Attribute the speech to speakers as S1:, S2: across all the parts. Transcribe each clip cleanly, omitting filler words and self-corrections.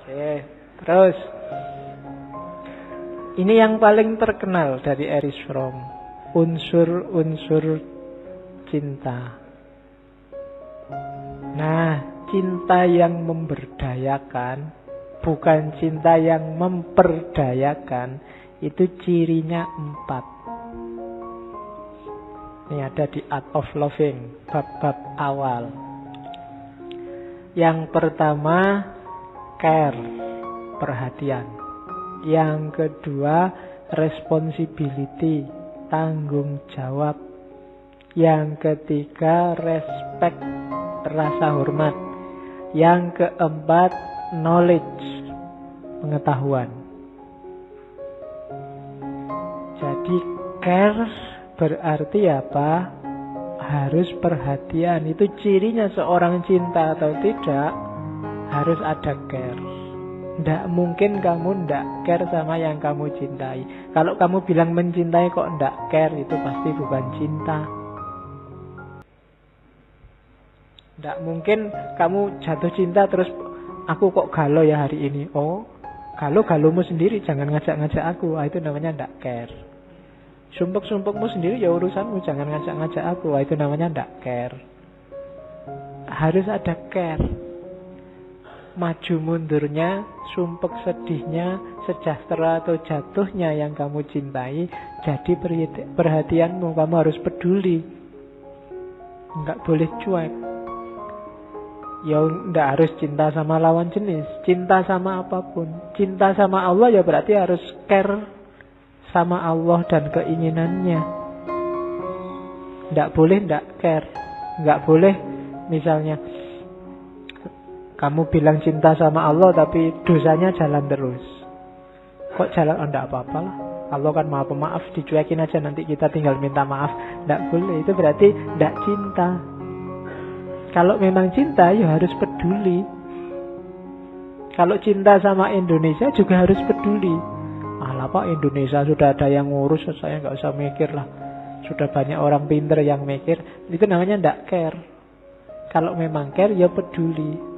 S1: Oke, terus ini yang paling terkenal dari Erich Fromm, unsur-unsur cinta. Nah, cinta yang memberdayakan, bukan cinta yang memperdayakan, itu cirinya 4. Ini ada di Art of Loving, bab-bab awal. Yang pertama, care, perhatian. Yang kedua, responsibility, tanggung jawab. Yang ketiga, respect, rasa hormat. Yang keempat, knowledge, pengetahuan. Jadi care berarti apa? Harus perhatian. Itu cirinya seorang cinta atau tidak, harus ada care. Tidak mungkin kamu tidak care sama yang kamu cintai. Kalau kamu bilang mencintai kok tidak care, itu pasti bukan cinta. Tidak mungkin kamu jatuh cinta terus aku kok galau ya hari ini. Oh, galau-galaumu sendiri, jangan ngajak-ngajak aku. Itu namanya tidak care. Sumpek-sumpekmu sendiri ya urusanmu, jangan ngajak-ngajak aku. Itu namanya tidak care. Harus ada care. Maju mundurnya, sumpek sedihnya, sejahtera atau jatuhnya yang kamu cintai, jadi perhatianmu. Kamu harus peduli, nggak boleh cuek. Ya nggak harus cinta sama lawan jenis, cinta sama apapun. Cinta sama Allah ya berarti harus care sama Allah dan keinginannya. Nggak boleh nggak care. Nggak boleh misalnya kamu bilang cinta sama Allah tapi dosanya jalan terus. Kok jalan? Oh, enggak apa-apa lah. Allah kan maha pemaaf, dicuekin aja nanti kita tinggal minta maaf. Enggak boleh, itu berarti enggak cinta. Kalau memang cinta ya harus peduli. Kalau cinta sama Indonesia juga harus peduli. Alah Pak, Indonesia sudah ada yang ngurus, saya enggak usah mikir lah. Sudah banyak orang pinter yang mikir. Itu namanya enggak care. Kalau memang care ya peduli.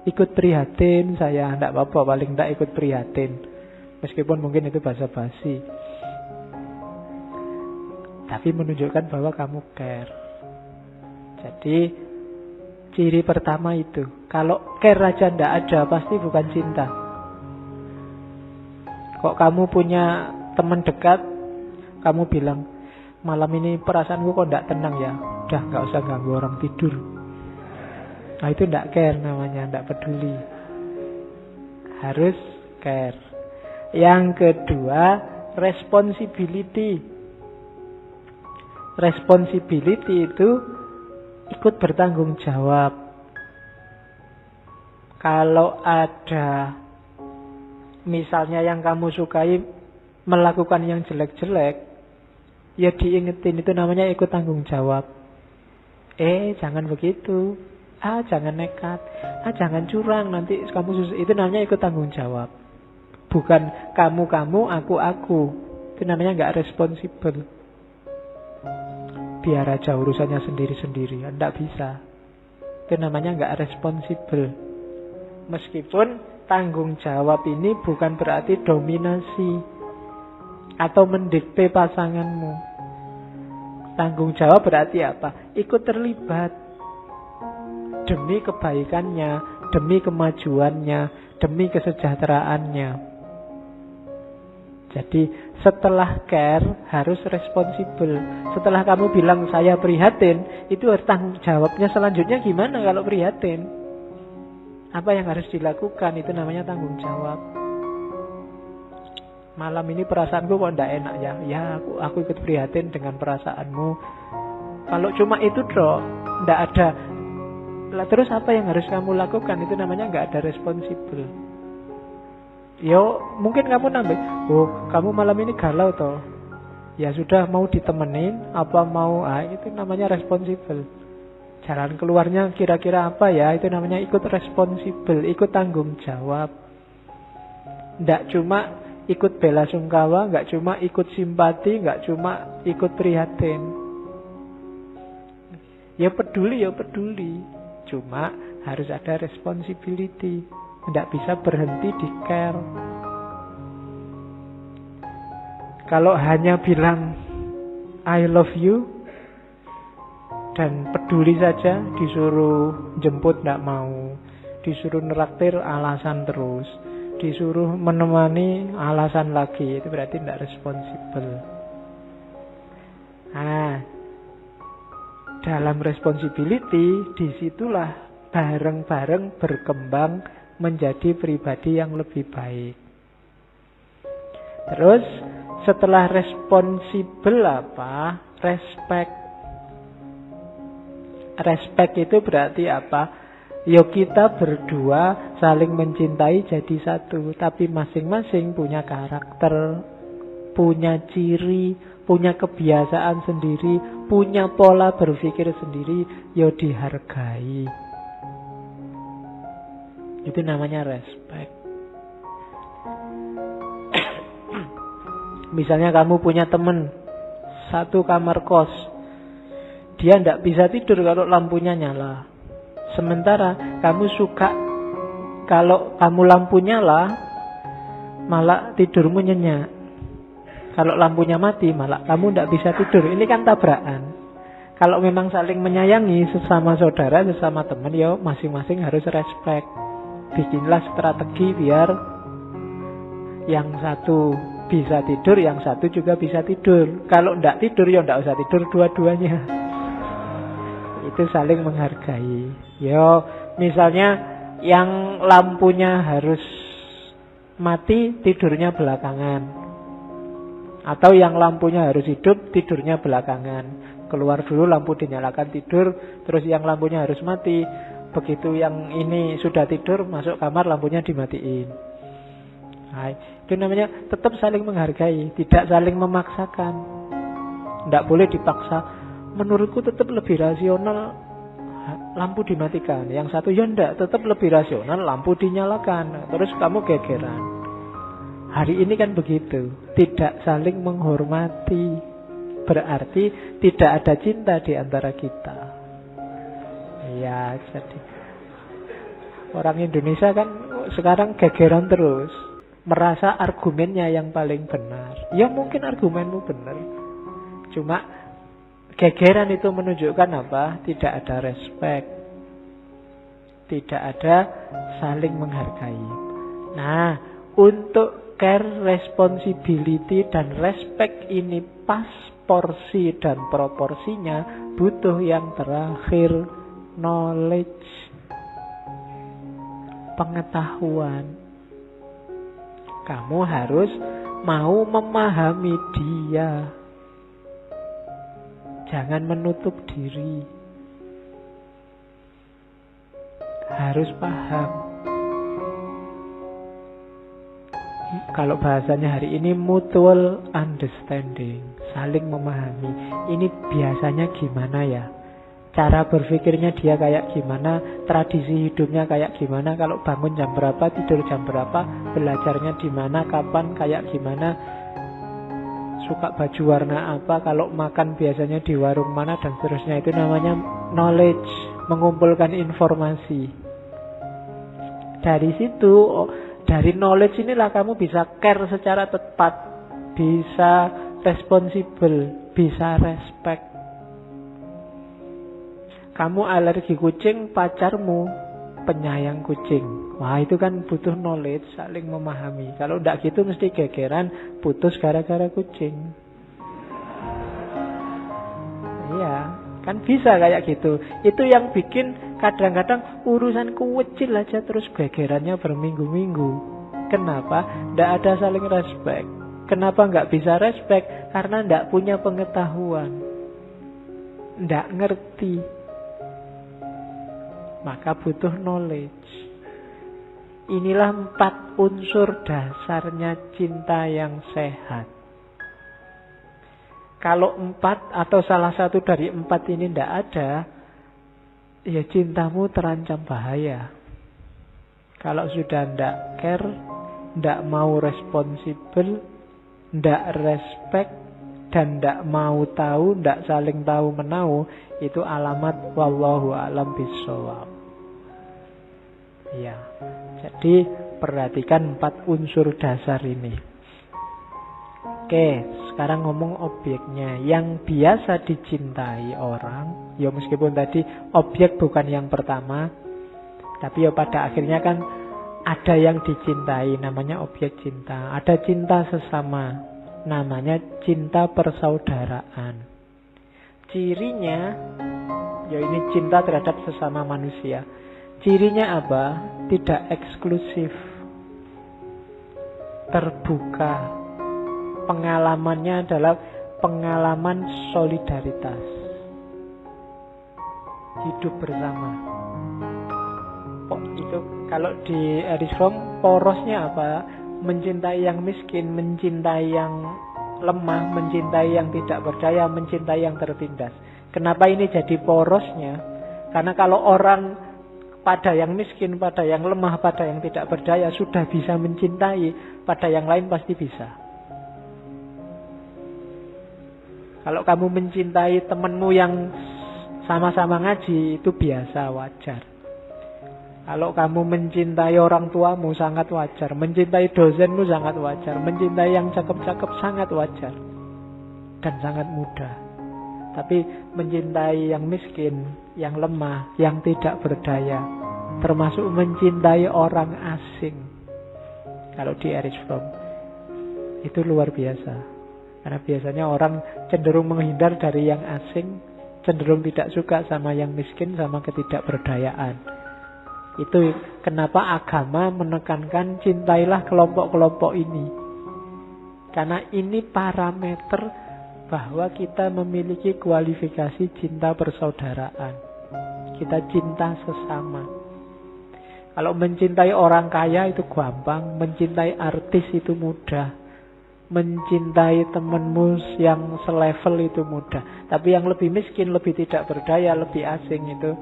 S1: Ikut prihatin saya, enggak apa-apa, paling enggak ikut prihatin. Meskipun mungkin itu basa-basi, tapi menunjukkan bahwa kamu care. Jadi ciri pertama itu. Kalau care aja enggak ada, pasti bukan cinta. Kok kamu punya teman dekat, kamu bilang, malam ini perasaanku kok enggak tenang ya. Udah, enggak usah ganggu orang tidur. Nah itu enggak care namanya, enggak peduli. Harus care. Yang kedua, responsibility. Responsibility itu ikut bertanggung jawab. Kalau ada misalnya yang kamu sukai melakukan yang jelek-jelek, ya diingetin, itu namanya ikut tanggung jawab. Jangan begitu. Jangan nekat. Jangan curang, nanti kamu susah. Itu namanya ikut tanggung jawab. Bukan kamu, aku. Itu namanya nggak responsibel. Biar aja urusannya sendiri-sendiri. Nggak bisa. Itu namanya nggak responsibel. Meskipun tanggung jawab ini bukan berarti dominasi atau mendikte pasanganmu. Tanggung jawab berarti apa? Ikut terlibat demi kebaikannya, demi kemajuannya, demi kesejahteraannya. Jadi setelah care harus responsibel. Setelah kamu bilang saya prihatin, itu tanggung jawabnya selanjutnya gimana kalau prihatin? Apa yang harus dilakukan? Itu namanya tanggung jawab. Malam ini perasaanku kok enggak enak ya. Ya aku ikut prihatin dengan perasaanmu. Kalau cuma itu dong, enggak ada. Lah terus apa yang harus kamu lakukan? Itu namanya enggak ada responsibel. Yo, mungkin kamu nambah, kamu malam ini galau toh. Ya sudah, mau ditemenin apa mau, itu namanya responsibel. Jalan keluarnya kira-kira apa ya? Itu namanya ikut responsibel, ikut tanggung jawab. Nggak cuma ikut bela sungkawa, nggak cuma ikut simpati, nggak cuma ikut prihatin. Ya peduli. Cuma harus ada responsibility. Tidak bisa berhenti di care. Kalau hanya bilang I love you dan peduli saja, disuruh jemput tidak mau, disuruh neraktir alasan terus, disuruh menemani alasan lagi, itu berarti tidak responsibel. Nah, dalam responsibility disitulah bareng-bareng berkembang menjadi pribadi yang lebih baik. Terus setelah responsible apa? Respect. Respect itu berarti apa? Ya kita berdua saling mencintai jadi satu, tapi masing-masing punya karakter, punya ciri, punya kebiasaan sendiri, punya pola berpikir sendiri, ya dihargai. Itu namanya respect. Misalnya kamu punya teman satu kamar kos, dia tidak bisa tidur kalau lampunya nyala. Sementara kamu suka kalau kamu lampu nyala, malah tidurmu nyenyak. Kalau lampunya mati, malah kamu tidak bisa tidur. Ini kan tabrakan. Kalau memang saling menyayangi sesama saudara, sesama teman, ya masing-masing harus respect. Bikinlah strategi biar yang satu bisa tidur, yang satu juga bisa tidur. Kalau tidak tidur, ya tidak usah tidur dua-duanya. Itu saling menghargai. Yo, misalnya yang lampunya harus mati, tidurnya belakangan. Atau yang lampunya harus hidup, tidurnya belakangan. Keluar dulu, lampu dinyalakan, tidur. Terus yang lampunya harus mati, begitu yang ini sudah tidur, masuk kamar, lampunya dimatiin. Nah, itu namanya tetap saling menghargai, tidak saling memaksakan. Tidak boleh dipaksa. Menurutku tetap lebih rasional lampu dimatikan. Yang satu ya enggak, tetap lebih rasional lampu dinyalakan. Terus kamu gegeran. Hari ini kan begitu, tidak saling menghormati. Berarti tidak ada cinta di antara kita. Ya, jadi orang Indonesia kan sekarang gegeran terus, merasa argumennya yang paling benar. Ya mungkin argumenmu benar, cuma gegeran itu menunjukkan apa? Tidak ada respect, tidak ada saling menghargai. Nah, untuk care, responsibility, dan respect ini pas porsi dan proporsinya, butuh yang terakhir, knowledge, pengetahuan. Kamu harus mau memahami dia. Jangan menutup diri. Harus paham. Kalau bahasanya hari ini mutual understanding, saling memahami. Ini biasanya gimana ya? Cara berpikirnya dia kayak gimana, tradisi hidupnya kayak gimana, kalau bangun jam berapa, tidur jam berapa, belajarnya di mana, kapan, kayak gimana, suka baju warna apa, kalau makan biasanya di warung mana, dan seterusnya. Itu namanya knowledge, mengumpulkan informasi. Dari situ, dari knowledge inilah kamu bisa care secara tepat, bisa responsible, bisa respect. Kamu alergi kucing, pacarmu penyayang kucing. Wah, itu kan butuh knowledge, saling memahami. Kalau tidak gitu mesti gegeran, putus gara-gara kucing. Iya, kan bisa kayak gitu. Itu yang bikin kadang-kadang urusan kecil aja terus gegerannya berminggu-minggu. Kenapa? Tidak ada saling respect. Kenapa nggak bisa respect? Karena tidak punya pengetahuan, tidak ngerti. Maka butuh knowledge. Inilah 4 unsur dasarnya cinta yang sehat. Kalau 4 atau salah satu dari 4 ini tidak ada, ya cintamu terancam bahaya. Kalau sudah tidak care, tidak mau responsible, tidak respect, dan tidak mau tahu, tidak saling tahu menau, itu alamat wallahu a'lam bishawab. Ya. Jadi perhatikan 4 unsur dasar ini. Oke, sekarang ngomong objeknya. Yang biasa dicintai orang, ya meskipun tadi objek bukan yang pertama, tapi ya pada akhirnya kan ada yang dicintai, namanya objek cinta. Ada cinta sesama, namanya cinta persaudaraan. Cirinya, ya ini cinta terhadap sesama manusia. Cirinya apa? Tidak eksklusif, terbuka. Pengalamannya adalah pengalaman solidaritas, hidup bersama. Itu kalau di Erich Fromm porosnya apa? Mencintai yang miskin, mencintai yang lemah, mencintai yang tidak berdaya, mencintai yang tertindas. Kenapa ini jadi porosnya? Karena kalau orang pada yang miskin, pada yang lemah, pada yang tidak berdaya sudah bisa mencintai, pada yang lain pasti bisa. Kalau kamu mencintai temanmu yang sama-sama ngaji, itu biasa, wajar. Kalau kamu mencintai orang tuamu, sangat wajar. Mencintai dosenmu, sangat wajar. Mencintai yang cakep-cakep, sangat wajar. Dan sangat mudah. Tapi mencintai yang miskin, yang lemah, yang tidak berdaya, termasuk mencintai orang asing, kalau di Erich Fromm, itu luar biasa. Karena biasanya orang cenderung menghindar dari yang asing, cenderung tidak suka sama yang miskin, sama ketidakberdayaan. Itu kenapa agama menekankan cintailah kelompok-kelompok ini. Karena ini parameter bahwa kita memiliki kualifikasi cinta persaudaraan. Kita cinta sesama. Kalau mencintai orang kaya itu gampang, mencintai artis itu mudah. Mencintai temanmu yang selevel itu mudah. Tapi yang lebih miskin, lebih tidak berdaya, lebih asing itu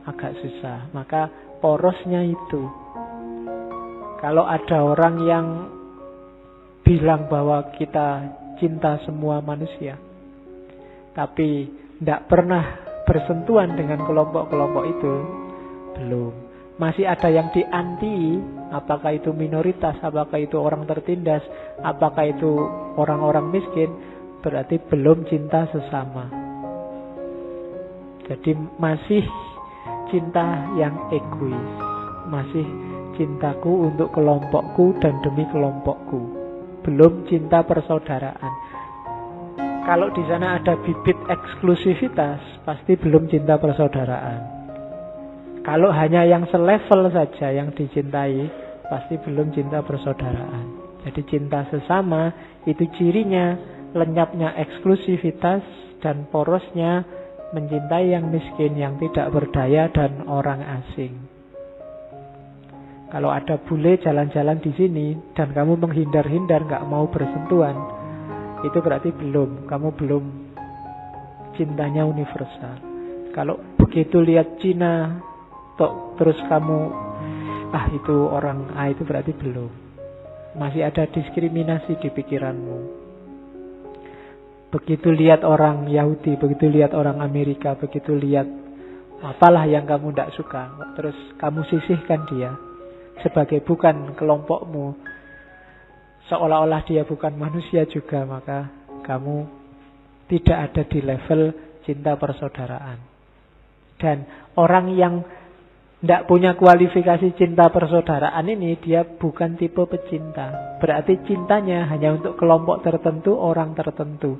S1: agak susah. Maka porosnya itu. Kalau ada orang yang bilang bahwa kita cinta semua manusia, tapi tidak pernah bersentuhan dengan kelompok-kelompok itu, belum. Masih ada yang dianti, apakah itu minoritas, apakah itu orang tertindas, apakah itu orang-orang miskin, berarti belum cinta sesama. Jadi masih cinta yang egois, masih cintaku untuk kelompokku dan demi kelompokku, belum cinta persaudaraan. Kalau di sana ada bibit eksklusivitas, pasti belum cinta persaudaraan. Kalau hanya yang selevel saja yang dicintai, pasti belum cinta persaudaraan. Jadi cinta sesama itu cirinya lenyapnya eksklusivitas dan porosnya mencintai yang miskin, yang tidak berdaya dan orang asing. Kalau ada bule jalan-jalan di sini dan kamu menghindar-hindar, nggak mau bersentuhan, itu berarti kamu belum cintanya universal. Kalau begitu lihat Cina terus kamu itu orang itu berarti belum. Masih ada diskriminasi di pikiranmu. Begitu lihat orang Yahudi, begitu lihat orang Amerika, begitu lihat apalah yang kamu tidak suka, terus kamu sisihkan dia sebagai bukan kelompokmu, seolah-olah dia bukan manusia juga, maka kamu tidak ada di level cinta persaudaraan. Dan orang yang tidak punya kualifikasi cinta persaudaraan ini, dia bukan tipe pecinta. Berarti cintanya hanya untuk kelompok tertentu, orang tertentu.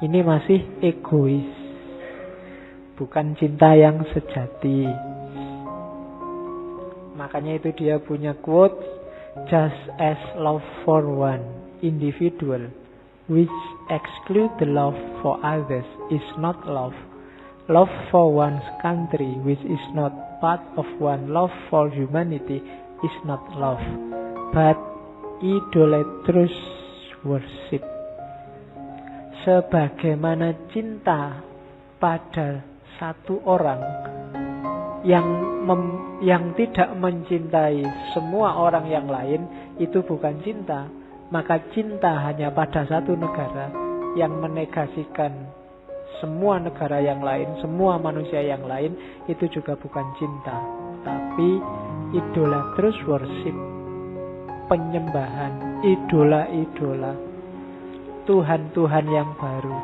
S1: Ini masih egois, bukan cinta yang sejati. Makanya itu dia punya quote, just as love for one individual which exclude the love for others is not love. Love for one's country which is not part of one love for humanity is not love, but idolatrous worship. Sebagaimana cinta pada satu orang yang tidak mencintai semua orang yang lain, itu bukan cinta. Maka cinta hanya pada satu negara yang menegasikan semua negara yang lain, semua manusia yang lain, itu juga bukan cinta, tapi idolatrous worship, penyembahan, idola-idola, Tuhan-Tuhan yang baru.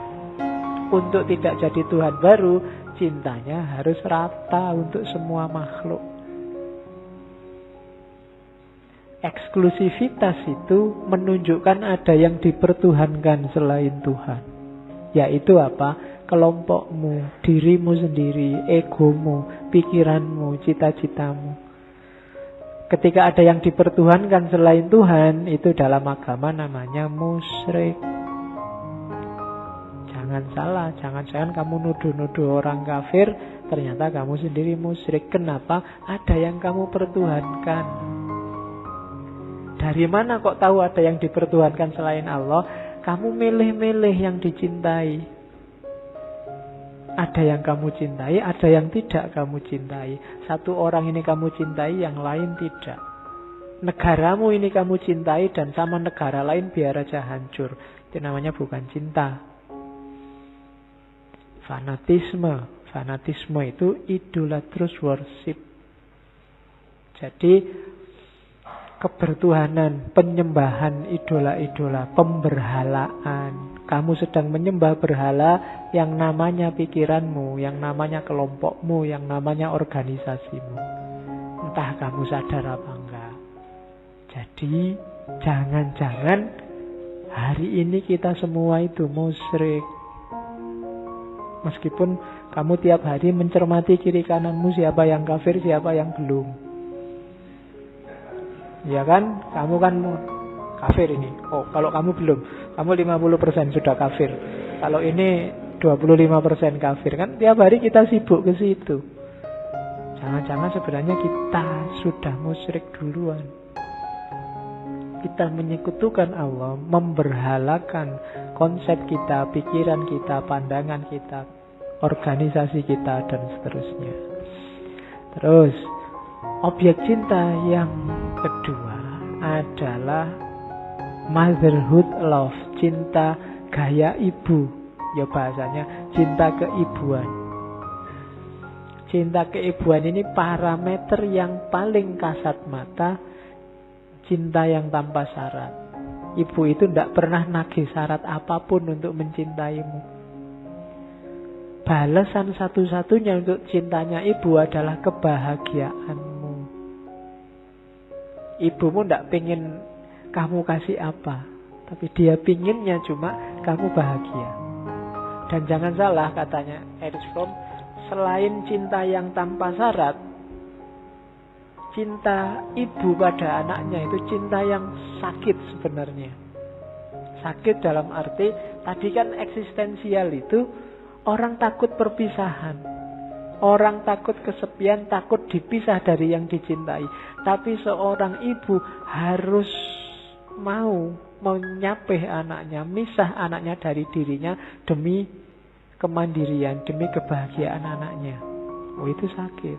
S1: Untuk tidak jadi Tuhan baru, cintanya harus rata untuk semua makhluk. Eksklusivitas itu menunjukkan ada yang dipertuhankan selain Tuhan. Yaitu apa? Kelompokmu, dirimu sendiri, egomu, pikiranmu, cita-citamu. Ketika ada yang dipertuhankan selain Tuhan, itu dalam agama namanya musyrik. Jangan salah, jangan-jangan kamu nuduh-nuduh orang kafir, ternyata kamu sendiri musyrik. Kenapa? Ada yang kamu pertuhankan. Dari mana kok tahu ada yang dipertuhankan selain Allah? Kamu milih-milih yang dicintai. Ada yang kamu cintai, ada yang tidak kamu cintai. Satu orang ini kamu cintai, yang lain tidak. Negaramu ini kamu cintai, dan sama negara lain biar aja hancur. Itu namanya bukan cinta. Fanatisme. Fanatisme itu idolatrous worship. Jadi kebertuhanan, penyembahan idola-idola, pemberhalaan. Kamu sedang menyembah berhala yang namanya pikiranmu, yang namanya kelompokmu, yang namanya organisasimu. Entah kamu sadar apa enggak. Jadi jangan-jangan hari ini kita semua itu musyrik. Meskipun kamu tiap hari mencermati kiri kananmu, siapa yang kafir, siapa yang belum. Ya kan? Kamu kan kafir ini. Oh, kalau kamu belum, kamu 50% sudah kafir. Kalau ini 25% kafir. Kan tiap hari kita sibuk ke situ. Jangan-jangan sebenarnya kita sudah musyrik duluan. Kita menyekutukan Allah, memberhalakan konsep kita, pikiran kita, pandangan kita, organisasi kita, dan seterusnya. Terus, objek cinta yang kedua adalah motherhood love, cinta gaya ibu. Ya bahasanya cinta keibuan. Cinta keibuan ini parameter yang paling kasat mata cinta yang tanpa syarat. Ibu itu tidak pernah nagih syarat apapun untuk mencintaimu. Balasan satu-satunya untuk cintanya ibu adalah kebahagiaanmu. Ibumu tidak pengen kamu kasih apa, tapi dia pinginnya cuma kamu bahagia. Dan jangan salah, katanya Erich Fromm, selain cinta yang tanpa syarat, cinta ibu pada anaknya itu cinta yang sakit sebenarnya. Sakit dalam arti, tadi kan eksistensial itu orang takut perpisahan. Orang takut kesepian, takut dipisah dari yang dicintai. Tapi seorang ibu harus mau menyapih anaknya, misah anaknya dari dirinya demi kemandirian, demi kebahagiaan anaknya. Oh, itu sakit.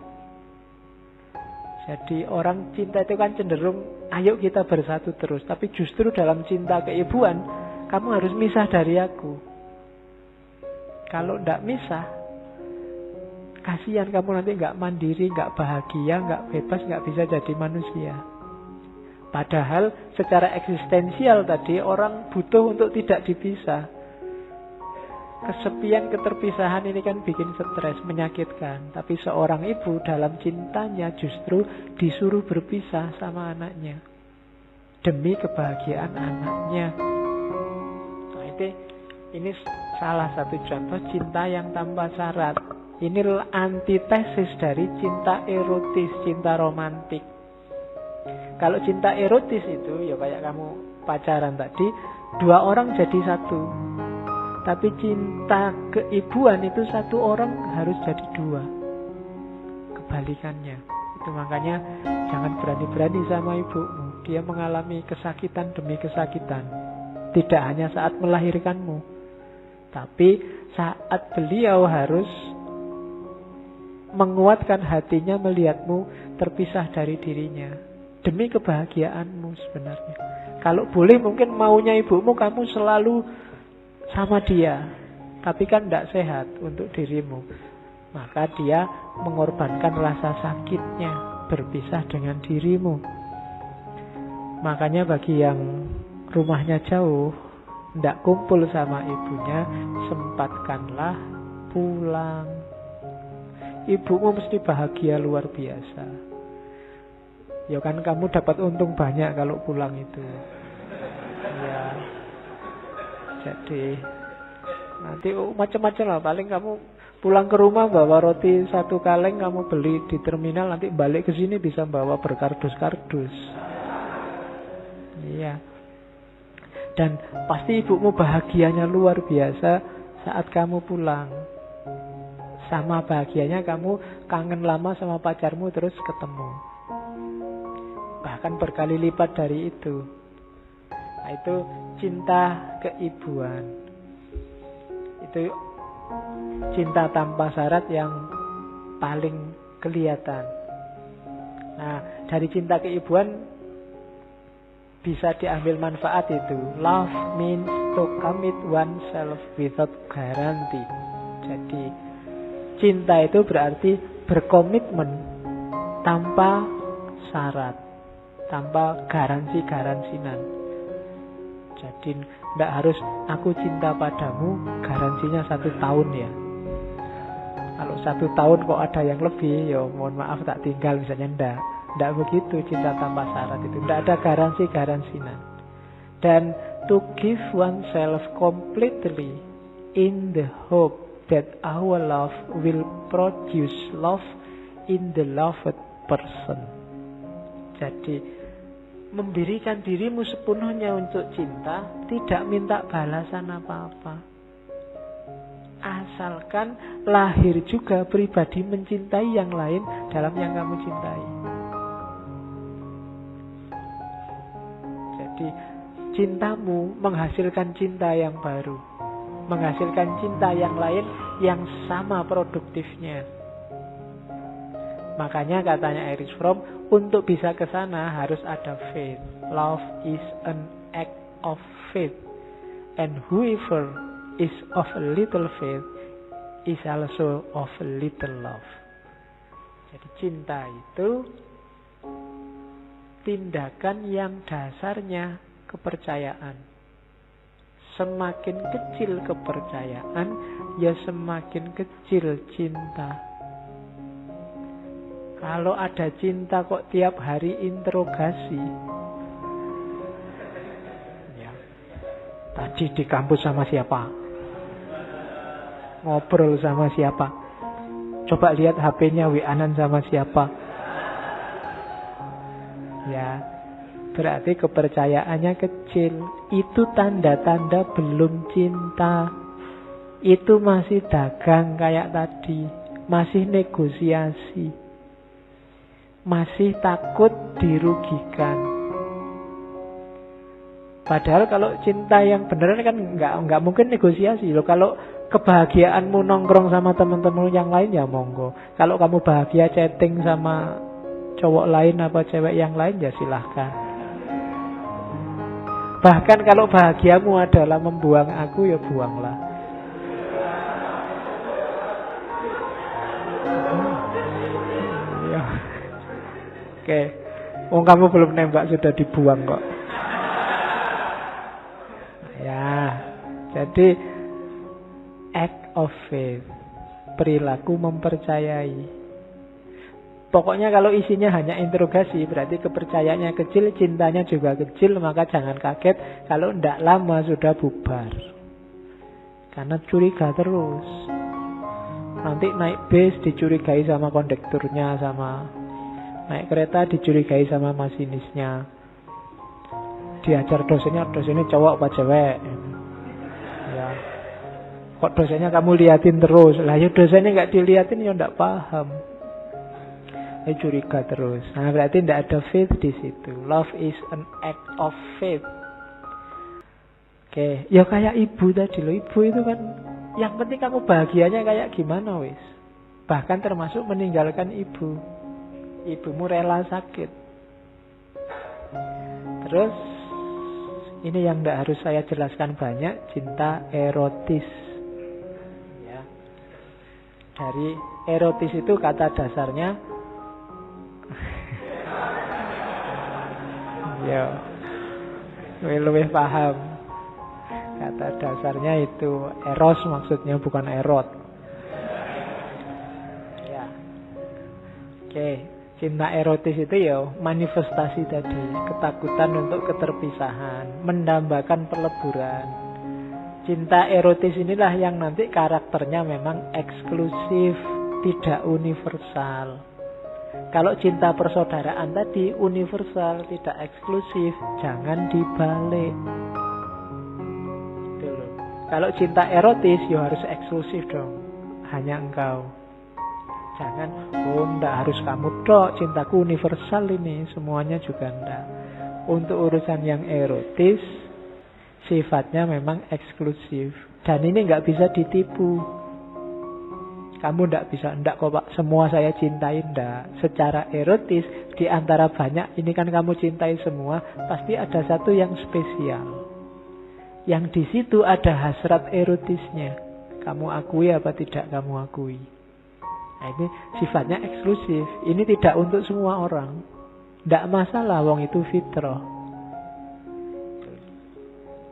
S1: Jadi orang cinta itu kan cenderung ayo kita bersatu terus. Tapi justru dalam cinta keibuan, kamu harus misah dari aku. Kalau tidak misah, kasihan kamu nanti nggak mandiri, nggak bahagia, nggak bebas, nggak bisa jadi manusia. Padahal secara eksistensial tadi orang butuh untuk tidak dipisah. Kesepian, keterpisahan ini kan bikin stres, menyakitkan. Tapi seorang ibu dalam cintanya justru disuruh berpisah sama anaknya demi kebahagiaan anaknya. Nah, ini salah satu contoh cinta yang tanpa syarat. Ini antitesis dari cinta erotis, cinta romantik. Kalau cinta erotis itu ya kayak kamu pacaran tadi, dua orang jadi satu. Tapi cinta keibuan itu satu orang harus jadi dua. Kebalikannya. Itu makanya jangan berani-berani sama ibumu. Dia mengalami kesakitan demi kesakitan. Tidak hanya saat melahirkanmu, tapi saat beliau harus menguatkan hatinya melihatmu terpisah dari dirinya demi kebahagiaanmu sebenarnya. Kalau boleh mungkin maunya ibumu kamu selalu sama dia, tapi kan tidak sehat untuk dirimu. Maka dia mengorbankan rasa sakitnya berpisah dengan dirimu. Makanya bagi yang rumahnya jauh, tidak kumpul sama ibunya, sempatkanlah pulang. Ibumu mesti bahagia luar biasa. Ya kan kamu dapat untung banyak kalau pulang itu. Ya. Jadi nanti macam-macam lah. Paling kamu pulang ke rumah bawa roti 1 kaleng, kamu beli di terminal, nanti balik ke sini bisa bawa berkardus-kardus. Iya. Dan pasti ibumu bahagianya luar biasa saat kamu pulang. Sama bahagianya kamu kangen lama sama pacarmu terus ketemu. Bahkan berkali lipat dari itu. Nah, itu cinta keibuan. Itu cinta tanpa syarat yang paling kelihatan. Nah, dari cinta keibuan bisa diambil manfaat itu. Love means to commit oneself without guarantee. Jadi cinta itu berarti berkomitmen tanpa syarat, tanpa garansi-garansinan. Jadi tidak harus aku cinta padamu garansinya 1 tahun ya. Kalau 1 tahun kok ada yang lebih, ya mohon maaf tak tinggal misalnya. Tidak begitu cinta tanpa syarat itu. Tidak ada garansi-garansinan. Dan to give oneself completely in the hope that our love will produce love in the loved person. Jadi memberikan dirimu sepenuhnya untuk cinta, tidak minta balasan apa-apa. Asalkan lahir juga pribadi mencintai yang lain dalam yang kamu cintai. Jadi cintamu menghasilkan cinta yang baru, menghasilkan cinta yang lain yang sama produktifnya. Makanya katanya Erich Fromm, untuk bisa ke sana harus ada faith. Love is an act of faith. And whoever is of a little faith is also of a little love. Jadi cinta itu tindakan yang dasarnya kepercayaan. Semakin kecil kepercayaan, ya semakin kecil cinta. Kalau ada cinta kok tiap hari interogasi. Ya. Tadi di kampus sama siapa? Ngobrol sama siapa? Coba lihat HP-nya, WA-an sama siapa? Ya. Berarti kepercayaannya kecil. Itu tanda-tanda belum cinta. Itu masih dagang kayak tadi. Masih negosiasi. Masih takut dirugikan. Padahal kalau cinta yang benar kan nggak mungkin negosiasi loh. Kalau kebahagiaanmu nongkrong sama teman-teman yang lain ya monggo. Kalau kamu bahagia chatting sama cowok lain apa cewek yang lain ya silahkan. Bahkan kalau bahagiamu adalah membuang aku ya buanglah. Oke, kamu belum nembak sudah dibuang kok. Ya, jadi act of faith, perilaku mempercayai. Pokoknya kalau isinya hanya interogasi, berarti kepercayaannya kecil, cintanya juga kecil, maka jangan kaget kalau tidak lama sudah bubar. Karena curiga terus. Nanti naik bis dicurigai sama kondekturnya, sama naik kereta dicurigai sama masinisnya. Diajar dosennya cowok apa cewek? Ya. Kok dosennya kamu liatin terus? Lah ya dosennya nggak diliatin ya nggak paham. Curiga terus. Nah berarti tidak ada faith di situ. Love is an act of faith. Oke, ya kayak ibu tadi loh. Ibu itu kan yang penting kamu bahagianya kayak gimana wis. Bahkan termasuk meninggalkan ibu. Ibumu rela sakit. Terus ini yang tidak harus saya jelaskan banyak, cinta erotis. Ya. Dari erotis itu kata dasarnya Ya, lebih paham. Kata dasarnya itu eros maksudnya, bukan erot. Ya. Oke, cinta erotis itu ya manifestasi tadi, ketakutan untuk keterpisahan, mendambakan peleburan. Cinta erotis inilah yang nanti karakternya memang eksklusif, tidak universal. Kalau cinta persaudaraan tadi universal, tidak eksklusif, jangan dibalik. Gitu loh. Kalau cinta erotis ya harus eksklusif dong, hanya engkau. Jangan, enggak harus kamu dok, cintaku universal ini, semuanya juga enggak. Untuk urusan yang erotis, sifatnya memang eksklusif. Dan ini enggak bisa ditipu. Kamu enggak bisa, enggak kok Pak, semua saya cintai, enggak. Secara erotis, di antara banyak, ini kan kamu cintai semua, pasti ada satu yang spesial. Yang di situ ada hasrat erotisnya. Kamu akui apa tidak kamu akui? Nah, ini sifatnya eksklusif. Ini tidak untuk semua orang. Tidak masalah, wong itu fitrah.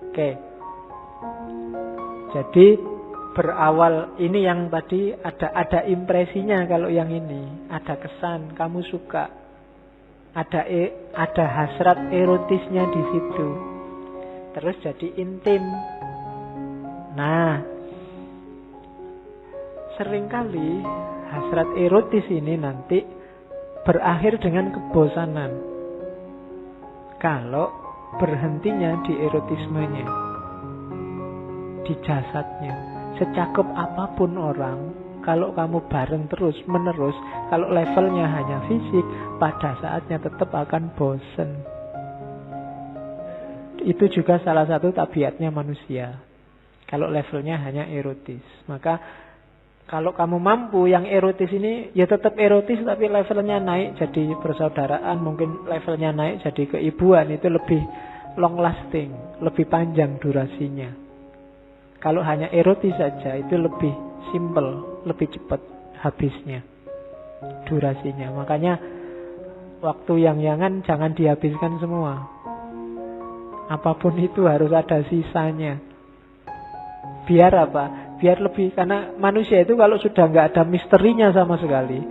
S1: Oke. Jadi berawal ini yang tadi ada impresinya. Kalau yang ini ada kesan, kamu suka, ada hasrat erotisnya di situ. Terus jadi intim. Nah, seringkali hasrat erotis ini nanti berakhir dengan kebosanan kalau berhentinya di erotismenya, di jasadnya. Secakep apapun orang, kalau kamu bareng terus menerus, kalau levelnya hanya fisik, pada saatnya tetap akan bosen. Itu juga salah satu tabiatnya manusia. Kalau levelnya hanya erotis, maka kalau kamu mampu yang erotis ini ya tetap erotis tapi levelnya naik jadi persaudaraan, mungkin levelnya naik jadi keibuan, itu lebih long lasting, lebih panjang durasinya. Kalau hanya erotis saja itu lebih simple, lebih cepat habisnya durasinya. Makanya waktu yang-yangan jangan dihabiskan semua. Apapun itu harus ada sisanya. Biar apa? Biar lebih, karena manusia itu kalau sudah nggak ada misterinya sama sekali,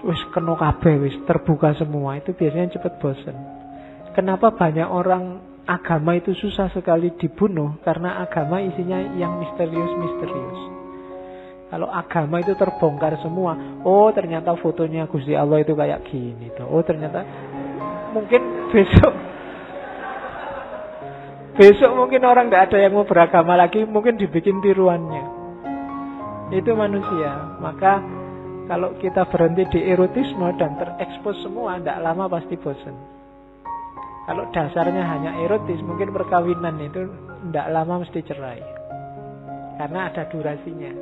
S1: wis kena kabeh, wis terbuka semua, itu biasanya cepat bosen. Kenapa banyak orang agama itu susah sekali dibunuh? Karena agama isinya yang misterius-misterius. Kalau agama itu terbongkar semua, oh ternyata fotonya Gusti Allah itu kayak gini tuh. Oh ternyata mungkin besok mungkin orang tidak ada yang mau beragama lagi, mungkin dibikin tiruannya. Itu manusia. Maka kalau kita berhenti di erotisme dan terekspos semua, tidak lama pasti bosan. Kalau dasarnya hanya erotis, mungkin perkawinan itu tidak lama mesti cerai. Karena ada durasinya.